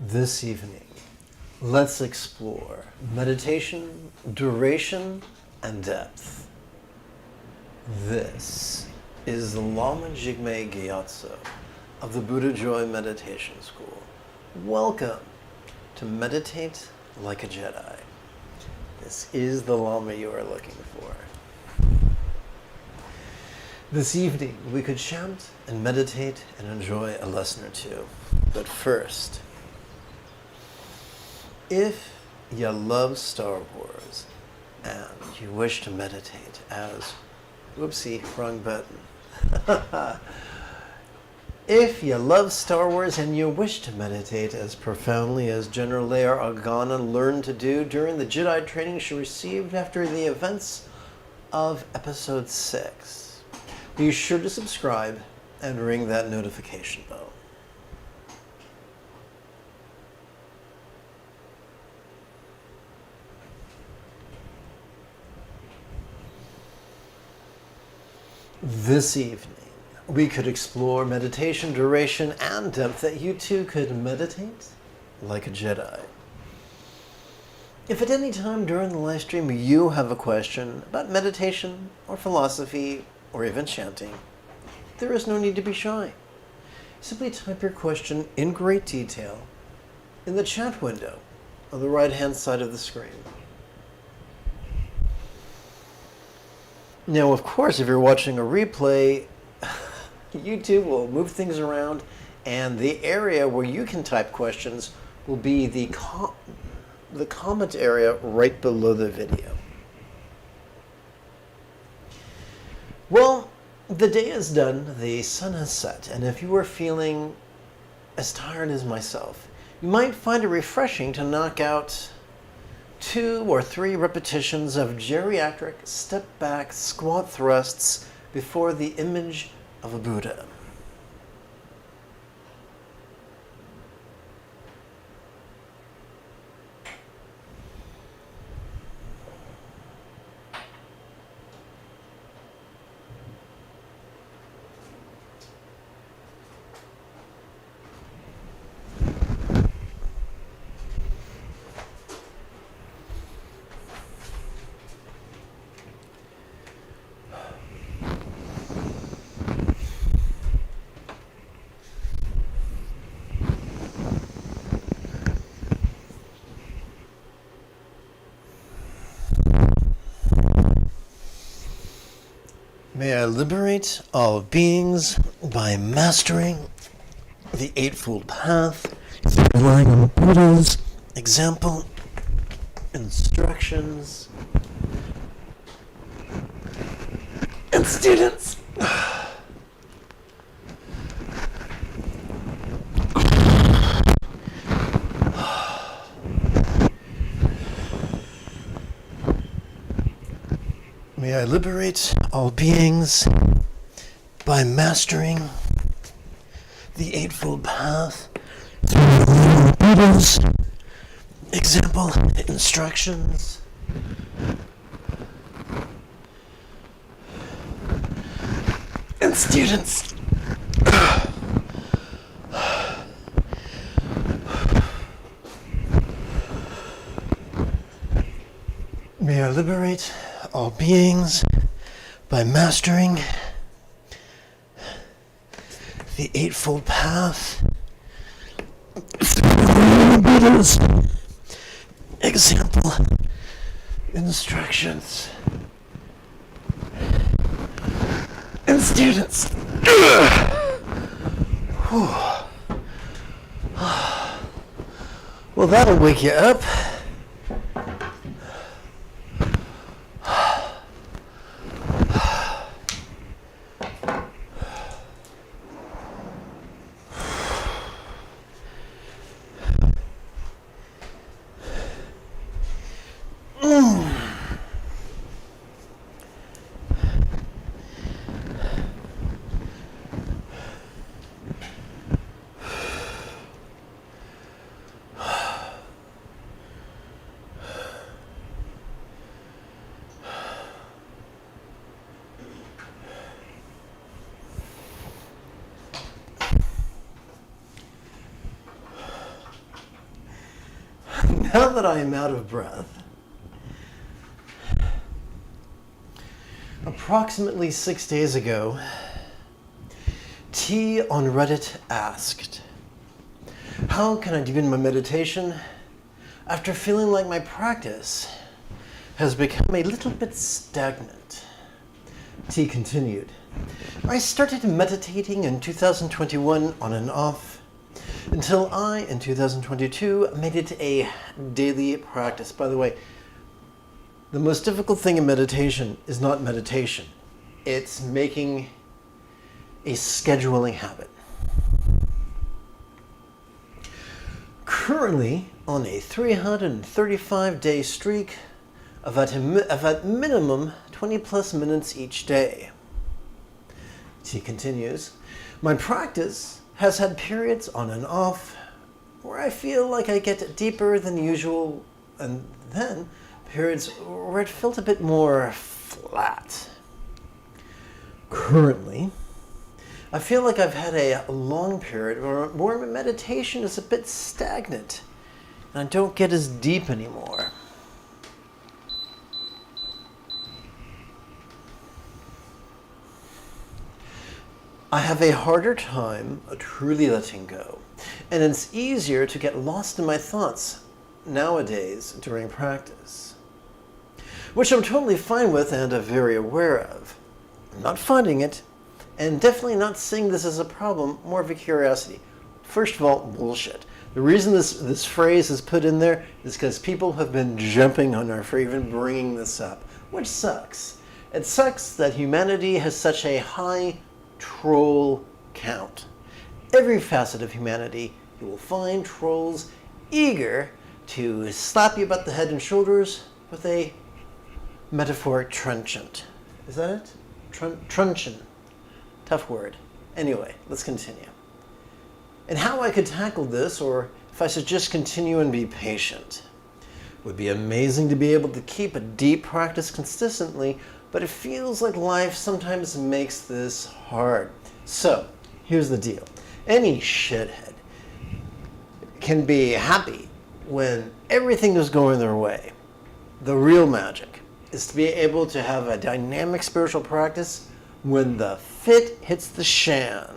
This evening, let's explore meditation, duration, and depth. This is the Lama Jigme Gyatso of the Buddha Joy Meditation School. Welcome to Meditate Like a Jedi. This is the Lama you are looking for. This evening, we could chant and meditate and enjoy a lesson or two. But first, if you love Star Wars and you wish to meditate as, whoopsie, wrong button. If you love Star Wars and you wish to meditate as profoundly as General Leia Organa learned to do during the Jedi training she received after the events of Episode 6, be sure to subscribe and ring that notification bell. This evening, we could explore meditation, duration, and depth that you too could meditate like a Jedi. If at any time during the live stream you have a question about meditation or philosophy or even chanting, there is no need to be shy. Simply type your question in great detail in the chat window on the right-hand side of the screen. Now, of course, if you're watching a replay, YouTube will move things around, and the area where you can type questions will be the comment area right below the video. Well, the day is done, the sun has set, and if you are feeling as tired as myself, you might find it refreshing to knock out 2 or 3 repetitions of geriatric step-back squat thrusts before the image of a Buddha. May I liberate all beings by mastering the Eightfold Path, relying on Buddha's example, instructions, and students. May I liberate all beings by mastering the Eightfold Path through Buddha's example, instructions, and students. May I liberate all beings by mastering the Eightfold Path through Buddha's example, instructions, and students. Well, that'll wake you up. now that I am out of breath, approximately 6 days ago, T on Reddit asked, how can I deepen my meditation after feeling like my practice has become a little bit stagnant? T continued, I started meditating in 2021 on and off until I, in 2022, made it a daily practice. By the way, the most difficult thing in meditation is not meditation. It's making a scheduling habit. Currently on a 335-day streak of at minimum 20 plus minutes each day. She continues, my practice has had periods on and off where I feel like I get deeper than usual, and then periods where it felt a bit more flat. Currently, I feel like I've had a long period where my meditation is a bit stagnant and I don't get as deep anymore. I have a harder time truly letting go, and it's easier to get lost in my thoughts nowadays during practice, which I'm totally fine with and very aware of. I'm not fighting it, and definitely not seeing this as a problem, more of a curiosity. First of all, bullshit. The reason this phrase is put in there is because people have been jumping on her for even bringing this up, which sucks. It sucks that humanity has such a high troll count. Every facet of humanity, you will find trolls eager to slap you about the head and shoulders with a metaphoric truncheon. Is that it? Truncheon. Tough word. Anyway, let's continue. And how I could tackle this, or if I should just continue and be patient. It would be amazing to be able to keep a deep practice consistently, but it feels like life sometimes makes this hard. So, here's the deal. Any shithead can be happy when everything is going their way. The real magic is to be able to have a dynamic spiritual practice when the fit hits the shan.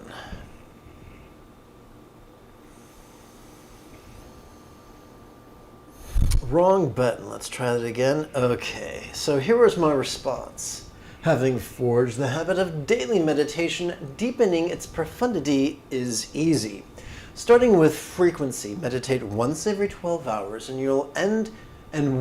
Wrong button. Let's try that again. Okay, so here was my response. Having forged the habit of daily meditation, deepening its profundity is easy. Starting with frequency, meditate once every 12 hours and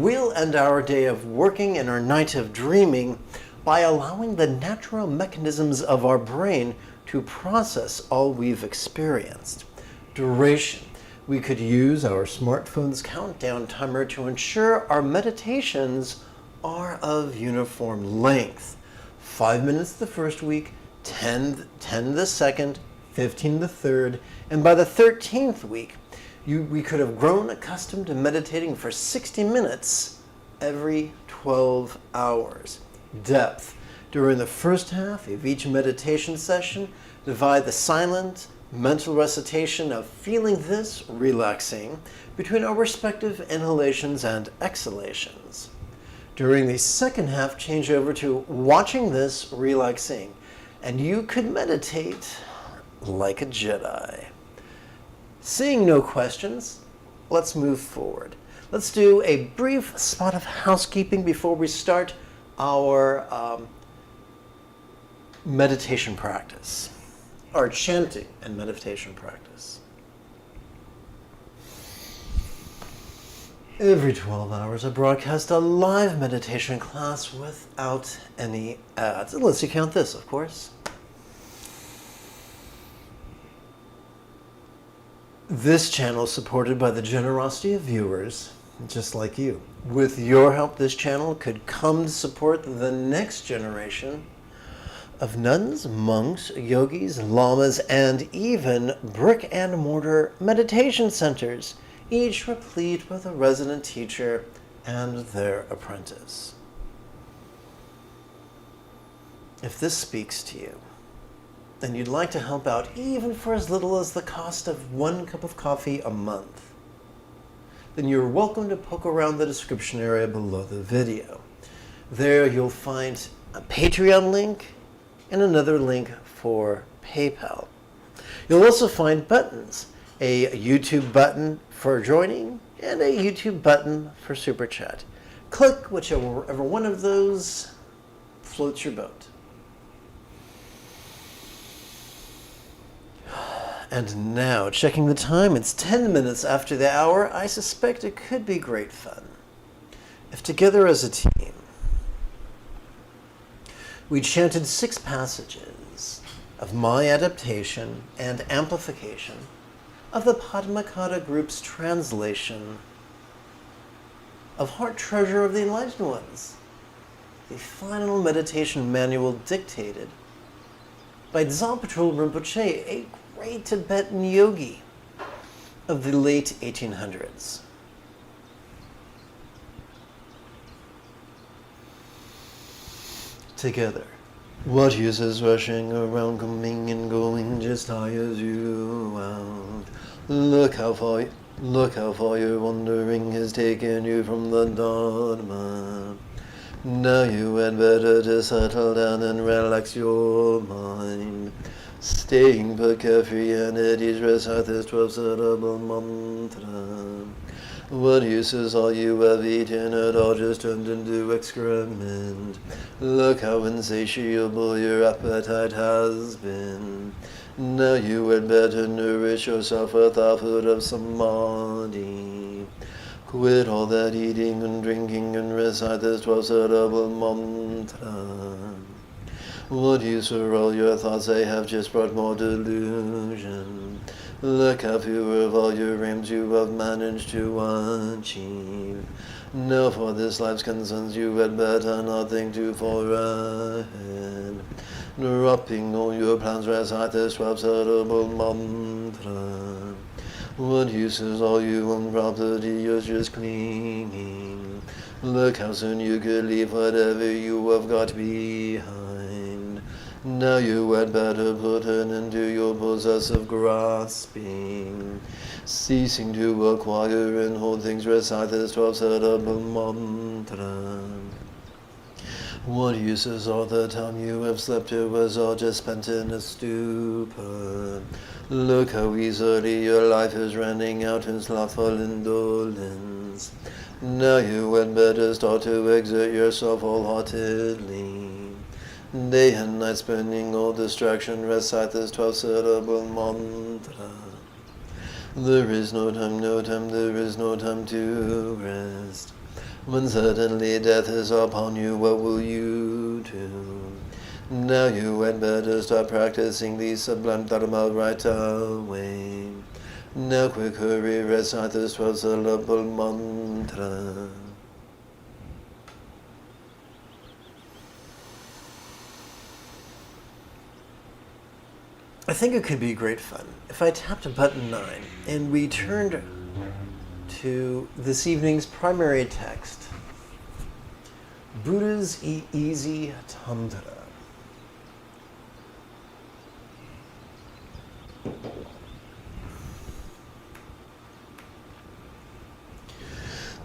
we'll end our day of working and our night of dreaming by allowing the natural mechanisms of our brain to process all we've experienced. Duration. We could use our smartphone's countdown timer to ensure our meditations are of uniform length. 5 minutes the first week, 10 the second, 15 the third, and by the 13th week, we could have grown accustomed to meditating for 60 minutes every 12 hours. Depth. During the first half of each meditation session, divide the silent, mental recitation of feeling this relaxing between our respective inhalations and exhalations. During the second half, change over to watching this relaxing, and you could meditate like a Jedi. Seeing no questions, let's move forward. Let's do a brief spot of housekeeping before we start our meditation practice. Our chanting and meditation practice. Every 12 hours, I broadcast a live meditation class without any ads, unless you count this, of course. This channel is supported by the generosity of viewers, just like you. With your help, this channel could come to support the next generation of nuns, monks, yogis, lamas, and even brick and mortar meditation centers, each replete with a resident teacher and their apprentice. If this speaks to you, and you'd like to help out even for as little as the cost of 1 cup of coffee a month, then you're welcome to poke around the description area below the video. There you'll find a Patreon link and another link for PayPal. You'll also find buttons, a YouTube button for joining and a YouTube button for Super Chat. Click whichever one of those floats your boat. And now, checking the time, it's 10 minutes after the hour. I suspect it could be great fun if together as a team we chanted 6 passages of my adaptation and amplification of the Padmakara group's translation of Heart Treasure of the Enlightened Ones, the final meditation manual dictated by Dzogchen Rinpoche, a great Tibetan yogi of the late 1800s. Together. What use is rushing around, coming and going, just tires you out. Look how far your wandering has taken you from the Dharma. Now you had better just settle down and relax your mind. Staying put, carefree and at ease, recite this 12-syllable mantra. What use is all you have eaten? It all just turned into excrement. Look how insatiable your appetite has been. Now you had better nourish yourself with our food of samadhi. Quit all that eating and drinking and recite this 12-syllable mantra. What use are all your thoughts? They have just brought more delusion. Look how few of all your aims you have managed to achieve. Now for this life's concerns you had better not think too far ahead. Dropping all your plans, recite this 12-syllable mantra. What use is all you own property? You're just clinging. Look how soon you could leave whatever you have got behind. Now you had better put an end to your possessive grasping. Ceasing to acquire and hold things, recite this 12-syllable mantra. What use is all the time you have slept? It was all just spent in a stupor. Look how easily your life is running out in slothful indolence. Now you had better start to exert yourself wholeheartedly. Day and night spending all distraction, recite this 12-syllable mantra. There is no time, there is no time to rest. When suddenly death is upon you, what will you do? Now you had better start practicing the sublime dharma right away. Now quick hurry, recite this 12-syllable mantra. I think it could be great fun if I tapped button 9 and we turned to this evening's primary text, Buddha's Easy Tantra.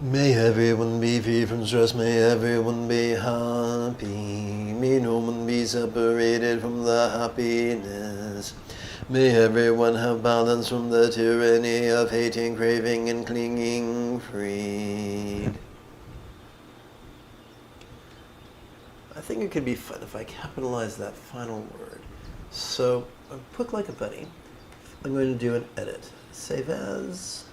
May everyone be free from stress, may everyone be happy. May no one be separated from the happiness. May everyone have balance from the tyranny of hating, craving, and clinging freed. I think it could be fun if I capitalize that final word. So, quick like a buddy, I'm going to do an edit. Save as.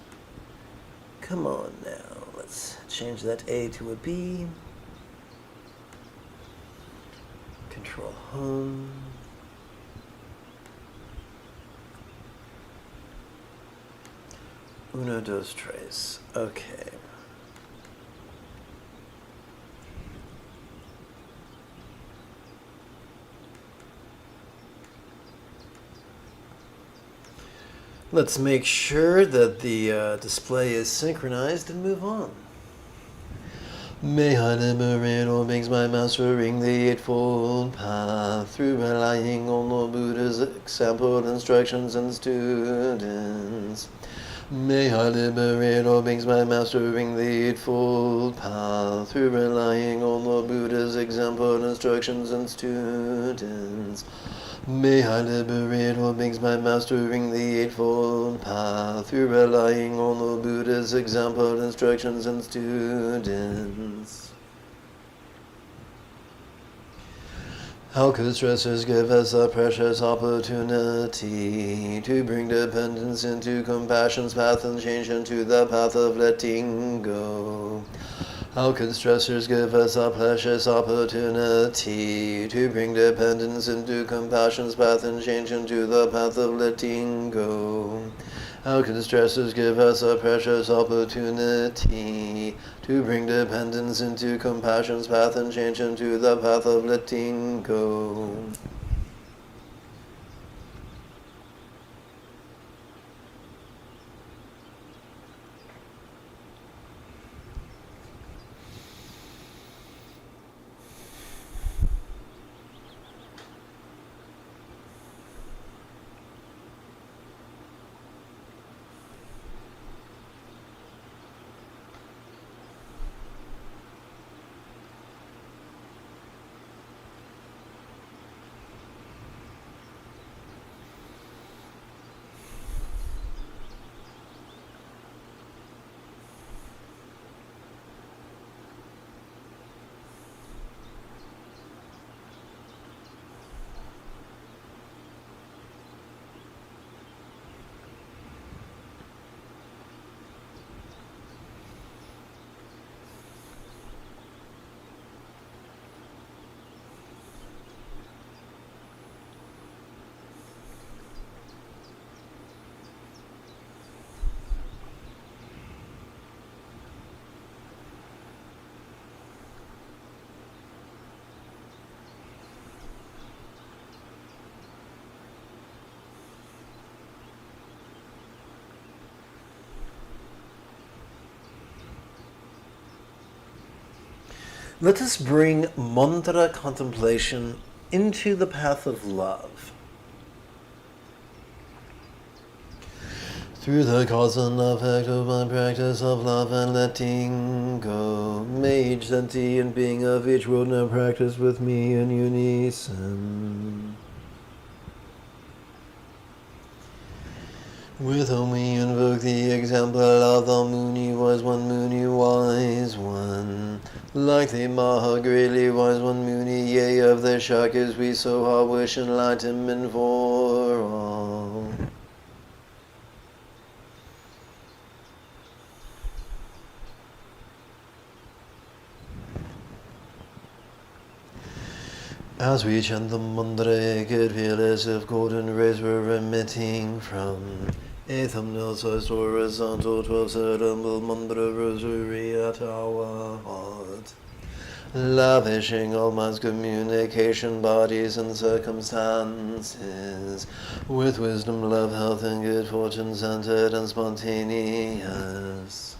Come on now. Let's change that A to a B. Control home. Uno, dos, tres. Okay. Let's make sure that the display is synchronized and move on. May I liberate all beings by mastering the Eightfold Path through relying on Lord Buddha's example, instructions, and students. May I liberate all beings by mastering the Eightfold Path through relying on the Buddha's example, instructions, and students. May I liberate all beings by mastering the Eightfold Path through relying on the Buddha's example, instructions, and students. How could stressors give us a precious opportunity to bring dependence into compassion's path and change into the path of letting go? How could stressors give us a precious opportunity to bring dependence into compassion's path and change into the path of letting go? How can stressors give us a precious opportunity to bring dependence into compassion's path and change into the path of letting go? Let us bring mantra contemplation into the path of love. Through the cause and effect of my practice of love and letting go, may each sentient being of each world now practice with me in unison. With whom we invoke the example of the Muni wise one, Muni wise one. Like the Maha greatly wise one, Muni, yea, of the Shakyas we so hard wish enlightenment for all. As we chant the mantra, it could feel as if golden rays were emitting from a thumbnail-sized horizontal 12-syllable mantra rosary at our heart, lavishing all minds, communication, bodies, and circumstances with wisdom, love, health, and good fortune centered and spontaneous.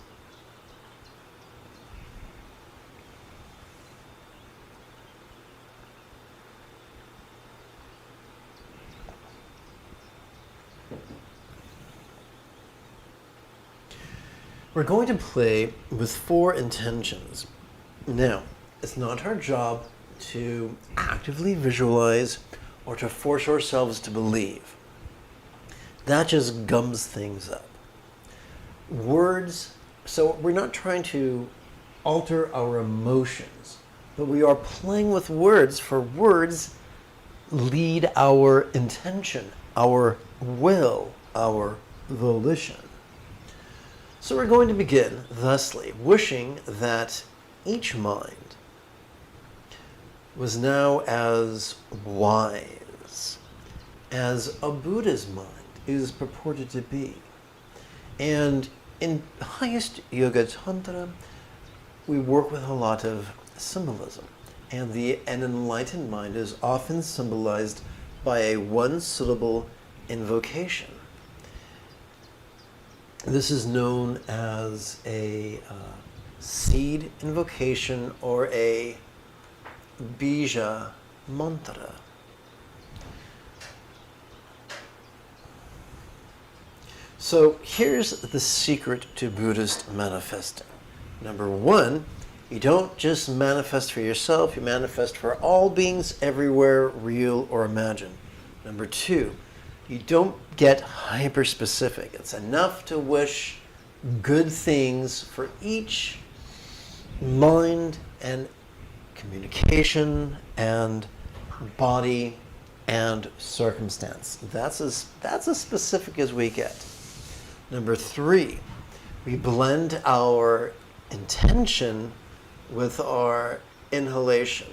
We're going to play with 4 intentions. Now, it's not our job to actively visualize or to force ourselves to believe. That just gums things up. Words, so we're not trying to alter our emotions, but we are playing with words, for words lead our intention, our will, our volition. So we're going to begin thusly, wishing that each mind was now as wise as a Buddha's mind is purported to be. And in highest yoga tantra, we work with a lot of symbolism. And an enlightened mind is often symbolized by a one-syllable invocation. This is known as a seed invocation or a bija mantra. So here's the secret to Buddhist manifesting. Number one, you don't just manifest for yourself, you manifest for all beings everywhere, real or imagined. Number two, you don't get hyper-specific. It's enough to wish good things for each mind and communication and body and circumstance. That's as specific as we get. Number three, we blend our intention with our inhalation.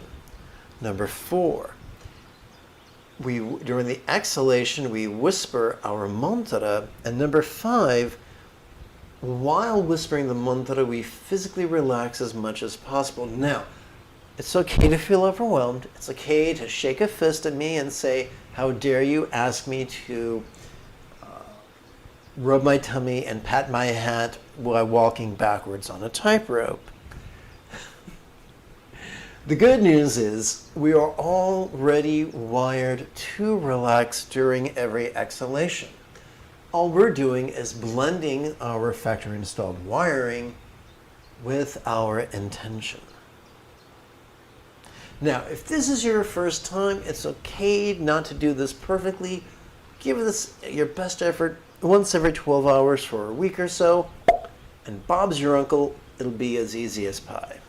Number four, during the exhalation, we whisper our mantra. And number five, while whispering the mantra, we physically relax as much as possible. Now, it's okay to feel overwhelmed. It's okay to shake a fist at me and say, how dare you ask me to rub my tummy and pat my hat while walking backwards on a tightrope. The good news is we are already wired to relax during every exhalation. All we're doing is blending our factory-installed wiring with our intention. Now, if this is your first time, it's okay not to do this perfectly. Give this your best effort once every 12 hours for a week or so, and Bob's your uncle. It'll be as easy as pie.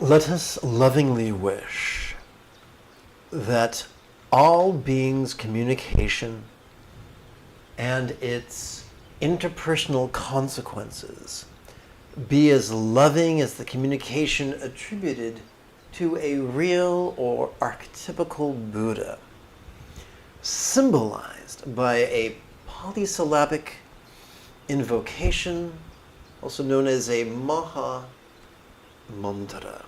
Let us lovingly wish that all beings' communication and its interpersonal consequences be as loving as the communication attributed to a real or archetypical Buddha, symbolized by a polysyllabic invocation, also known as a Maha Mantra.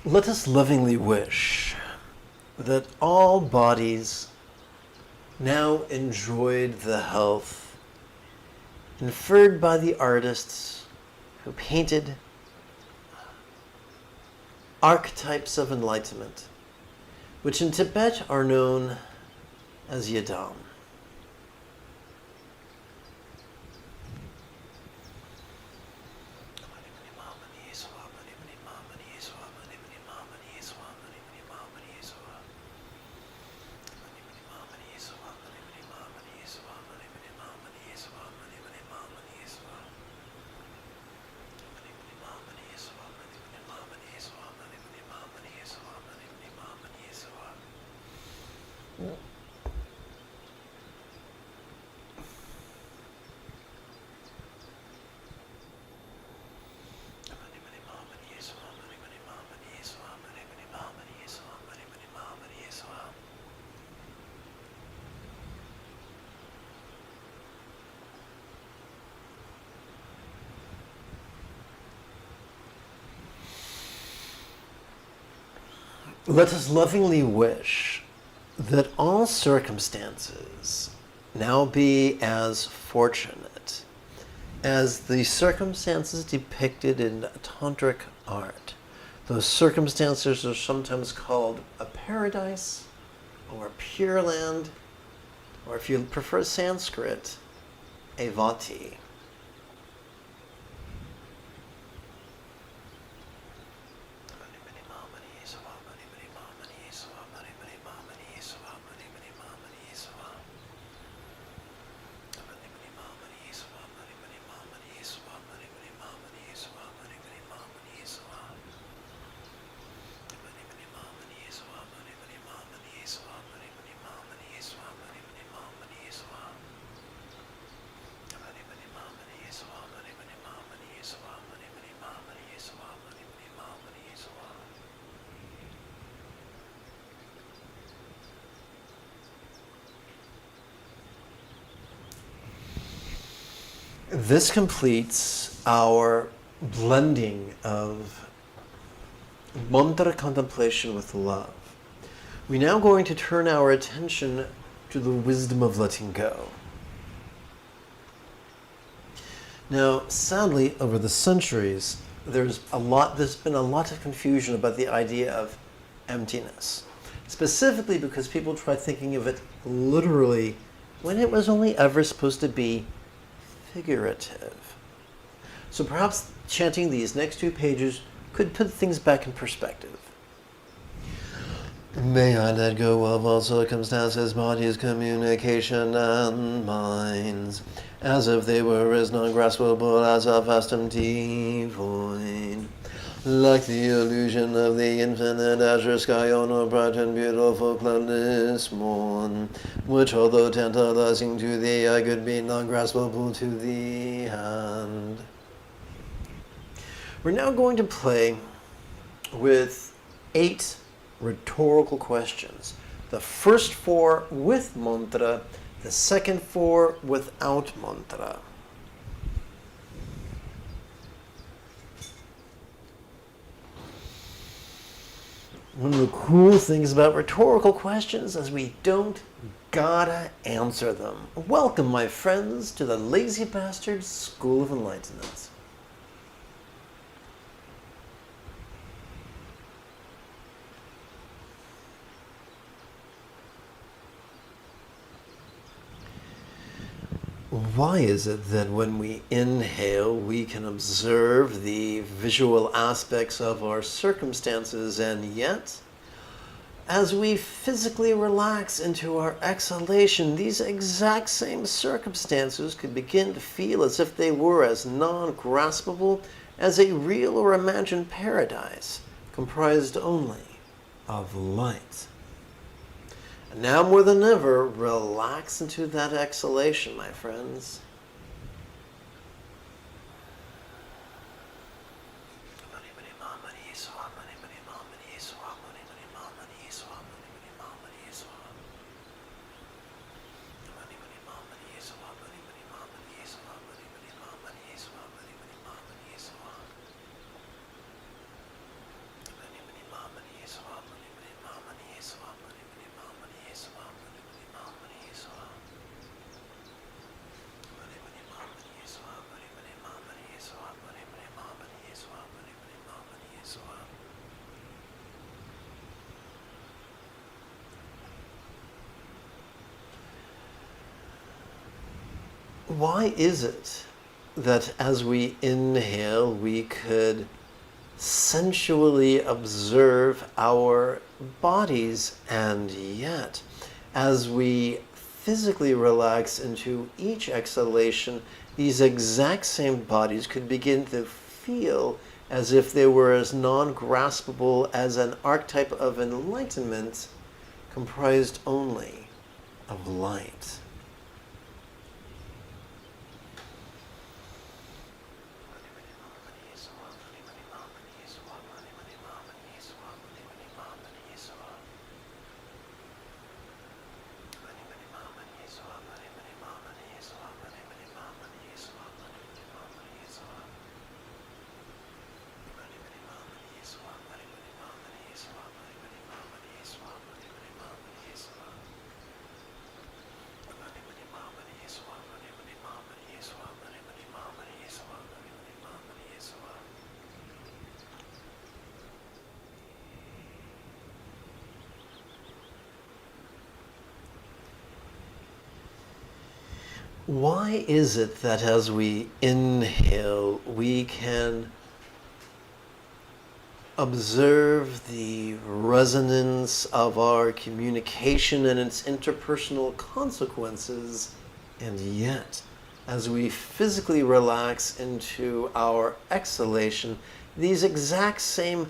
Let us lovingly wish that all bodies now enjoyed the health inferred by the artists who painted archetypes of enlightenment, which in Tibet are known as yidam. Let us lovingly wish that all circumstances now be as fortunate as the circumstances depicted in tantric art. Those circumstances are sometimes called a paradise, or Pure Land, or if you prefer Sanskrit, Avati. This completes our blending of mantra contemplation with love. We're now going to turn our attention to the wisdom of letting go. Now, sadly, over the centuries, there's been a lot of confusion about the idea of emptiness. Specifically because people try thinking of it literally when it was only ever supposed to be figurative. So perhaps chanting these next 2 pages could put things back in perspective. May I let go of all circumstances, bodies, communication, and minds, as if they were as non-graspable as a vast empty void, like the illusion of the infinite azure sky on a bright and beautiful cloudless morn, which although tantalizing to the eye could be non-graspable to the hand. We're now going to play with 8 rhetorical questions. The first 4 with mantra, the second 4 without mantra. One of the cool things about rhetorical questions is we don't gotta answer them. Welcome, my friends, to the Lazy Bastard School of Enlightenment. Why is it that when we inhale, we can observe the visual aspects of our circumstances, and yet, as we physically relax into our exhalation, these exact same circumstances could begin to feel as if they were as non-graspable as a real or imagined paradise, comprised only of light? Now more than ever, relax into that exhalation, my friends. Why is it that as we inhale, we could sensually observe our bodies, and yet, as we physically relax into each exhalation, these exact same bodies could begin to feel as if they were as non-graspable as an archetype of enlightenment comprised only of light? Why is it that as we inhale, we can observe the resonance of our communication and its interpersonal consequences, and yet, as we physically relax into our exhalation, these exact same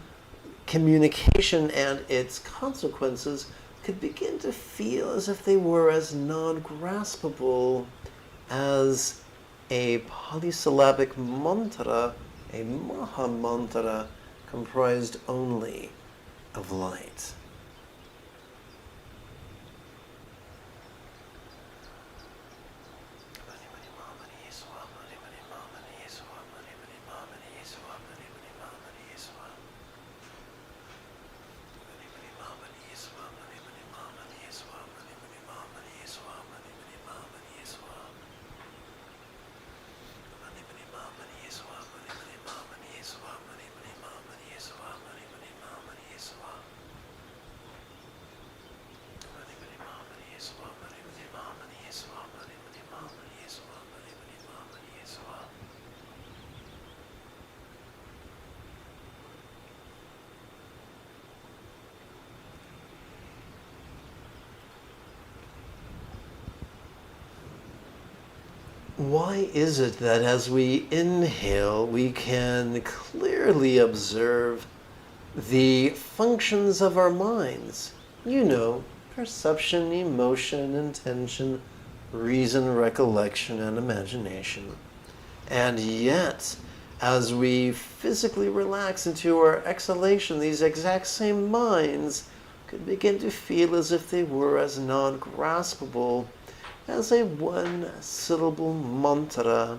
communication and its consequences could begin to feel as if they were as non-graspable as a polysyllabic mantra, a Maha mantra, comprised only of light. Why is it that as we inhale, we can clearly observe the functions of our minds? You know, perception, emotion, intention, reason, recollection, and imagination. And yet, as we physically relax into our exhalation, these exact same minds could begin to feel as if they were as non-graspable as a one-syllable mantra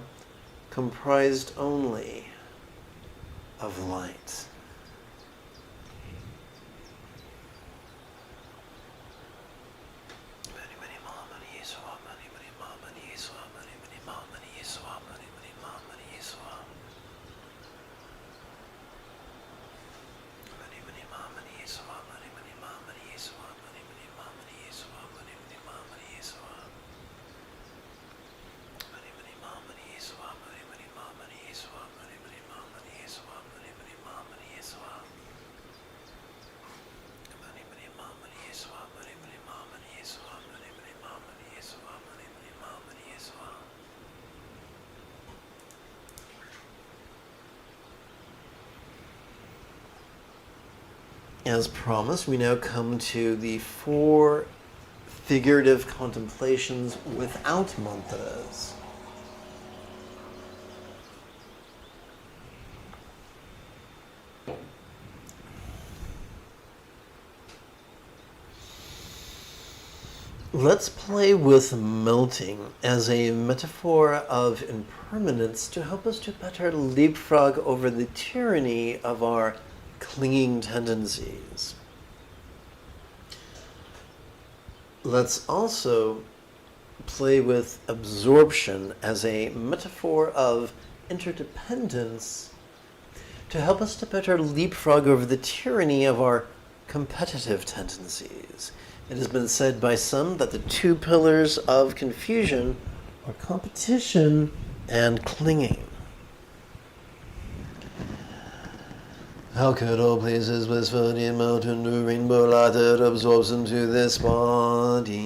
comprised only of light. As promised, we now come to the 4 figurative contemplations without mantras. Let's play with melting as a metaphor of impermanence to help us to better leapfrog over the tyranny of our clinging tendencies. Let's also play with absorption as a metaphor of interdependence to help us to better leapfrog over the tyranny of our competitive tendencies. It has been said by some that the 2 pillars of confusion are competition and clinging. How could all places blissful in mountain to rainbow light that absorbs into this body?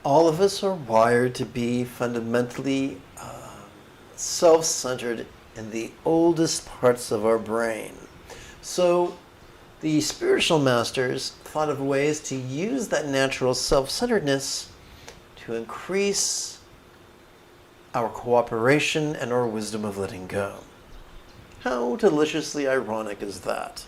All of us are wired to be fundamentally self-centered in the oldest parts of our brain. So the spiritual masters thought of ways to use that natural self-centeredness to increase our cooperation and our wisdom of letting go. How deliciously ironic is that?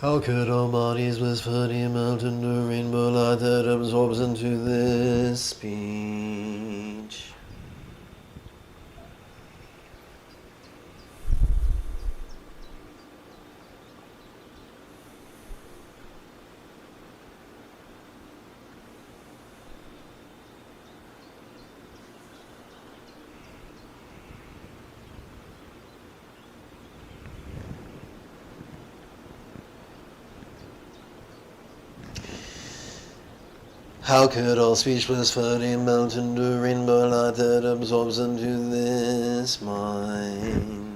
How could all bodies blissfully melt into a rainbow light that absorbs into this speech? How could all speechless floating melt into rainbow light that absorbs into this mind?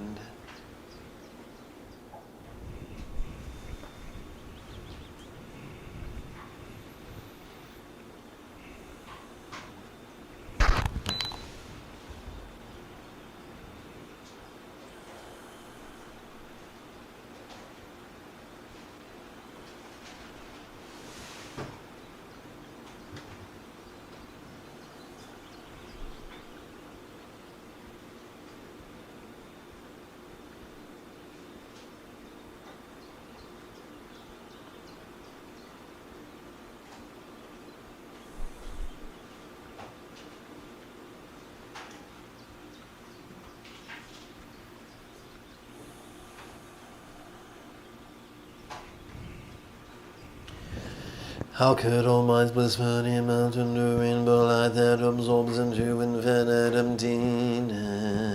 How could all minds bliss floating melt into rainbow light that absorbs into infinite emptiness?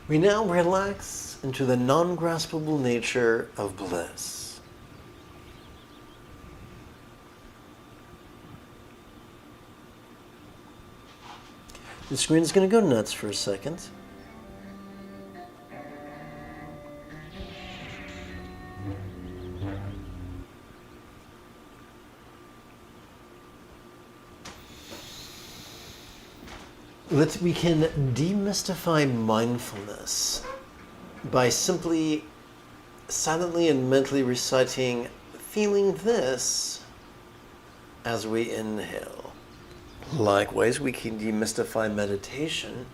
We now relax into the non-graspable nature of bliss. The screen is going to go nuts for a second. We can demystify mindfulness by simply silently and mentally reciting, feeling this as we inhale. Likewise, we can demystify meditation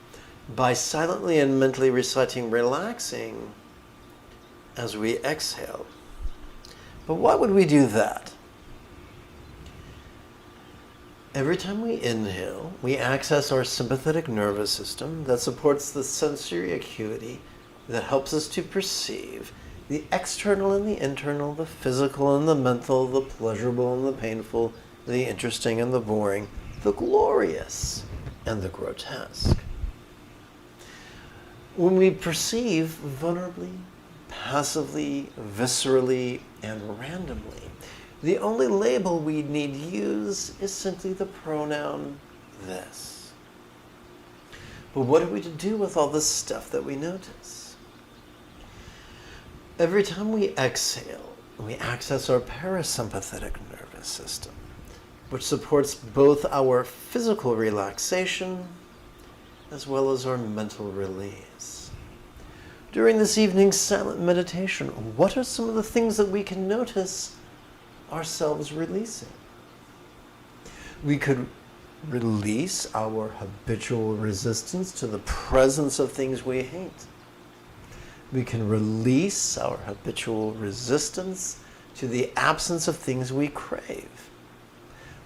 by silently and mentally reciting, relaxing as we exhale. But why would we do that? Every time we inhale, we access our sympathetic nervous system that supports the sensory acuity that helps us to perceive the external and the internal, the physical and the mental, the pleasurable and the painful, the interesting and the boring, the glorious and the grotesque. When we perceive vulnerably, passively, viscerally, and randomly, the only label we need use is simply the pronoun this. But what are we to do with all this stuff that we notice? Every time we exhale, we access our parasympathetic nervous system, which supports both our physical relaxation as well as our mental release. During this evening's silent meditation, what are some of the things that we can notice ourselves releasing? We could release our habitual resistance to the presence of things we hate. We can release our habitual resistance to the absence of things we crave.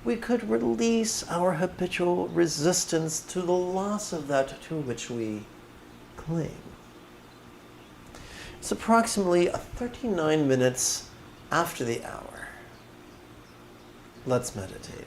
We could release our habitual resistance to the loss of that to which we cling. It's approximately 39 minutes after the hour. Let's meditate.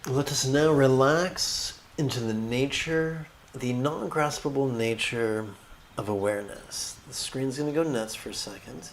Let us now relax into the nature, the non-graspable nature of awareness. The screen's going to go nuts for a second.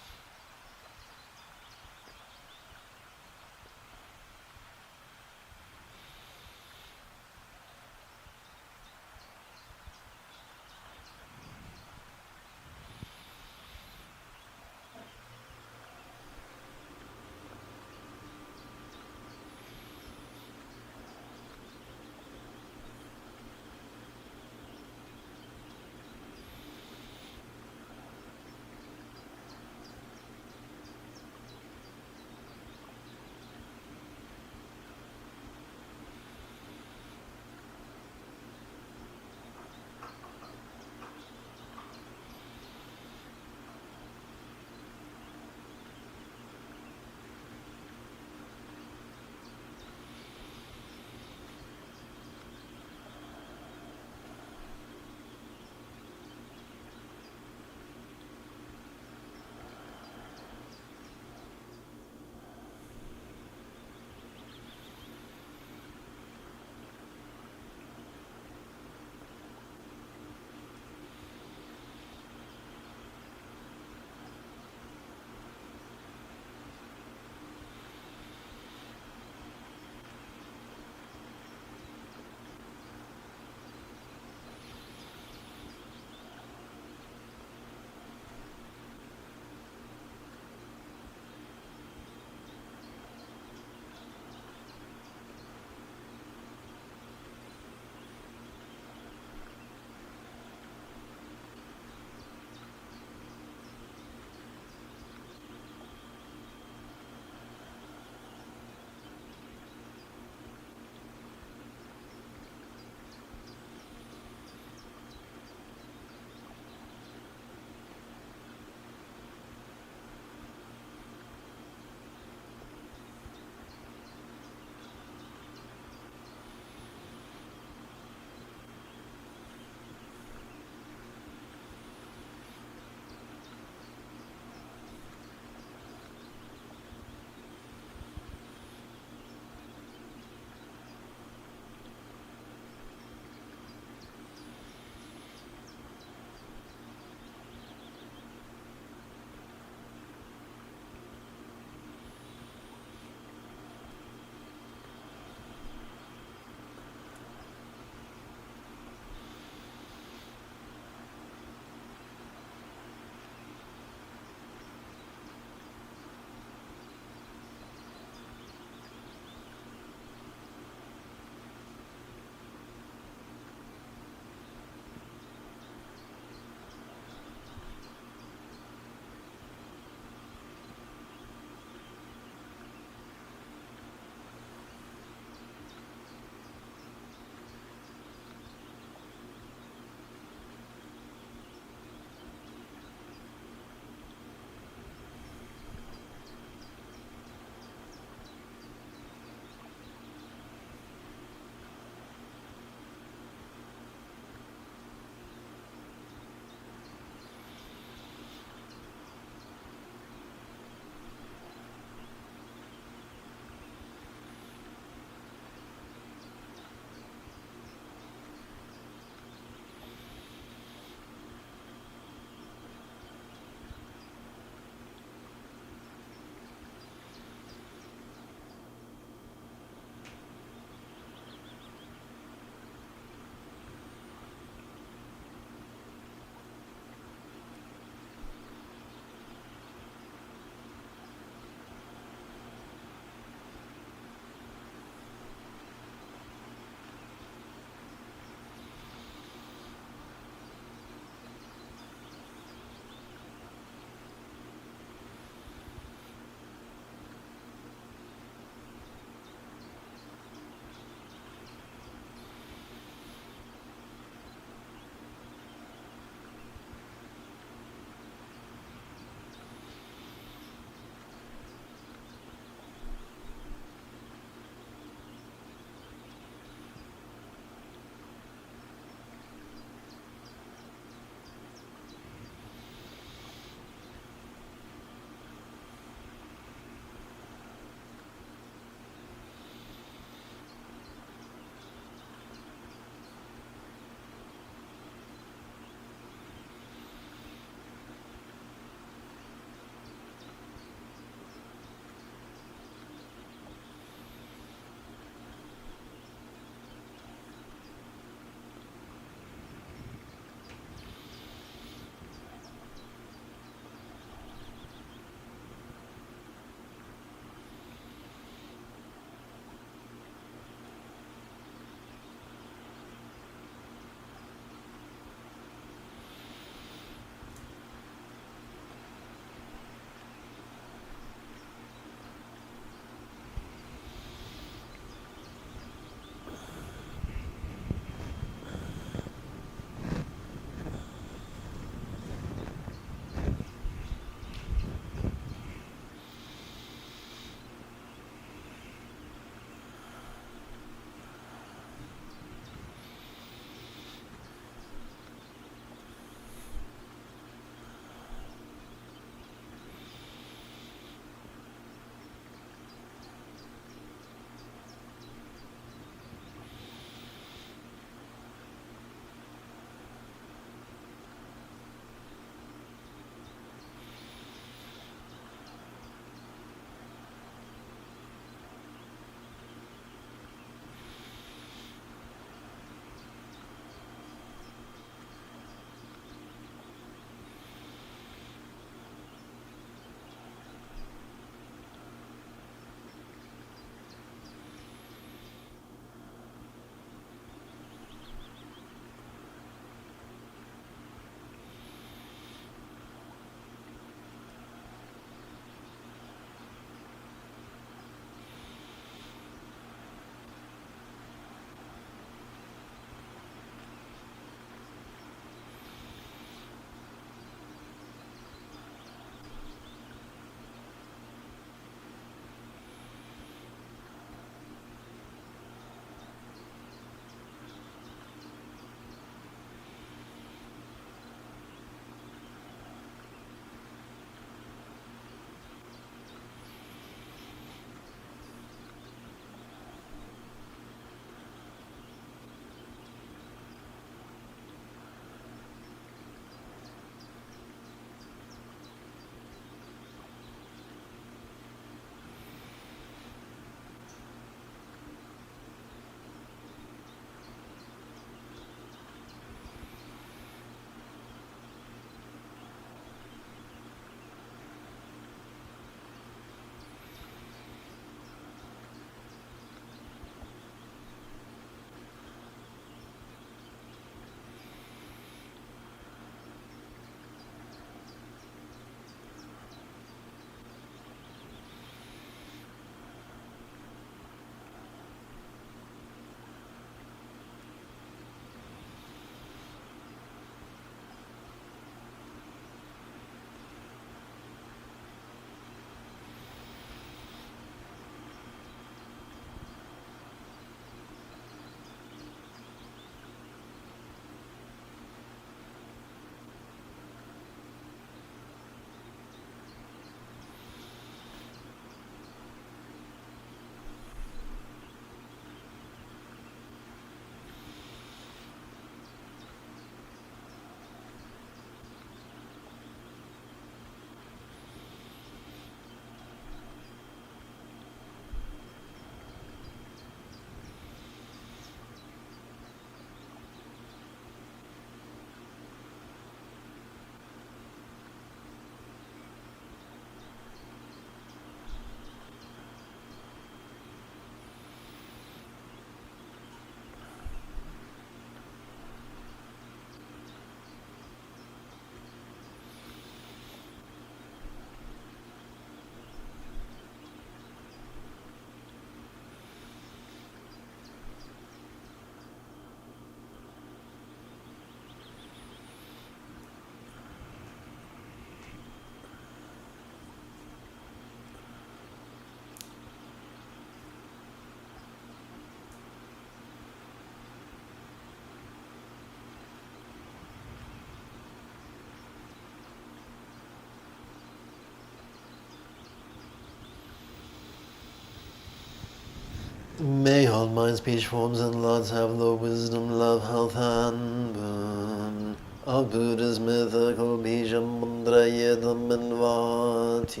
May all mind, speech, forms, and laws have the wisdom, love, health, and boon of Buddha's mythical Bijam Mundra Yedam and Vati.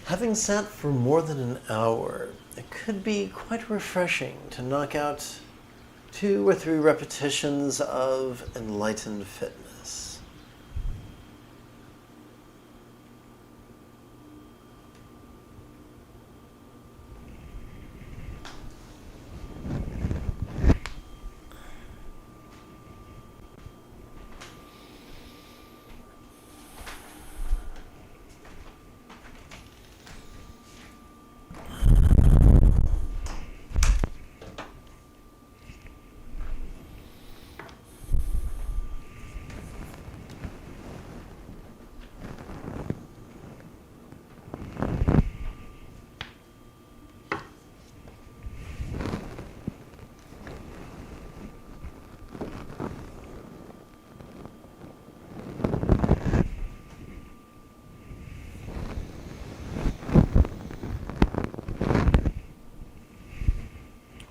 Having sat for more than an hour, it could be quite refreshing to knock out 2 or 3 repetitions of enlightened fitness.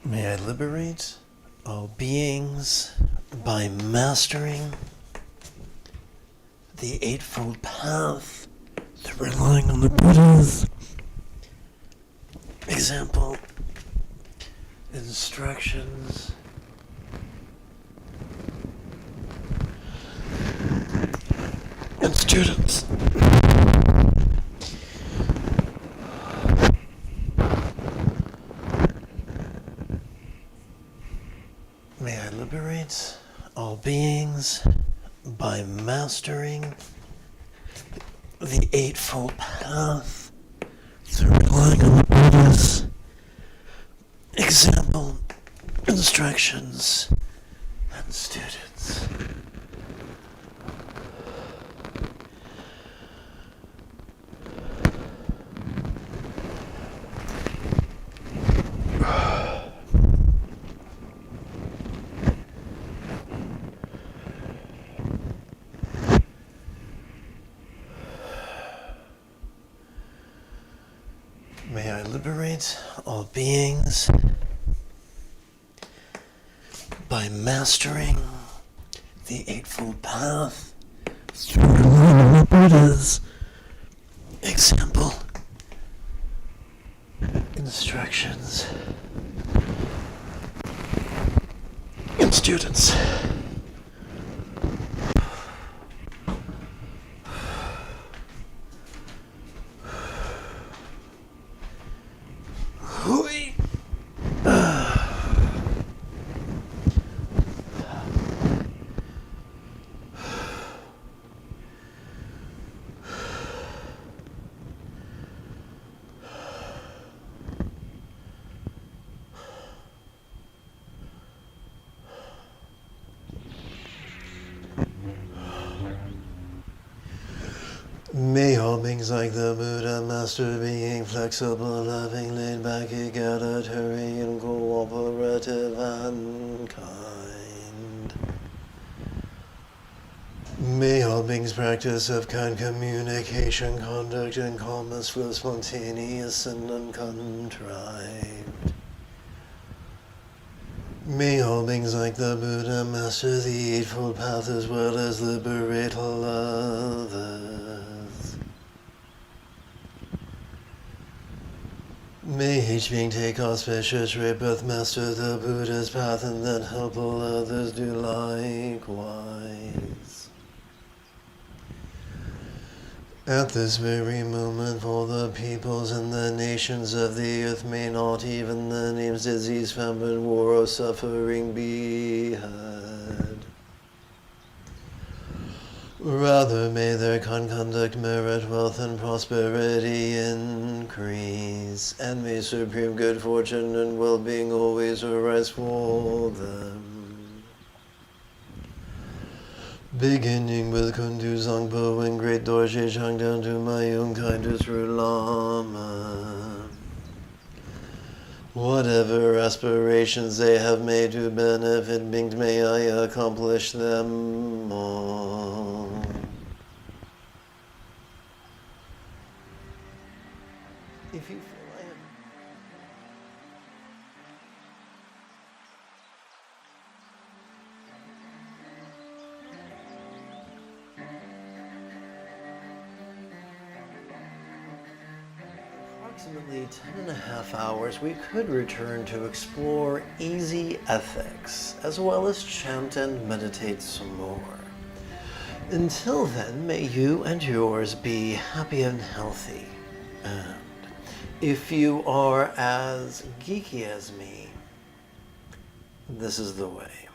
May I liberate all beings by mastering the Eightfold Path through relying on the Buddha's example, instructions, and students. May I liberate all beings by mastering the Eightfold Path through relying on the Buddha's example, instructions, and students. May I liberate all beings by mastering the Eightfold Path through relying on the Buddha's example, instructions, and students. May all beings like the Buddha, master being flexible, loving, laid back, egalitarian, cooperative, and kind. May all beings practice of kind communication, conduct, and calmness flow spontaneous and uncontrived. May all beings like the Buddha master the Eightfold Path as well as liberate all others. May each being take auspicious rebirth, master the Buddha's path, and then help all others do likewise. At this very moment, for the peoples and the nations of the earth, may not even the names disease, famine, war, or suffering be heard. Rather may their kind conduct merit wealth and prosperity increase, and may supreme good fortune and well-being always arise for them. Beginning with Kundu Zangpo and Great Dorje Chang down to my own kindest Lama. Whatever aspirations they have made to benefit beings, may I accomplish them all. approximately 10.5 hours, we could return to explore easy ethics, as well as chant and meditate some more. Until then, may you and yours be happy and healthy. And if you are as geeky as me, this is the way.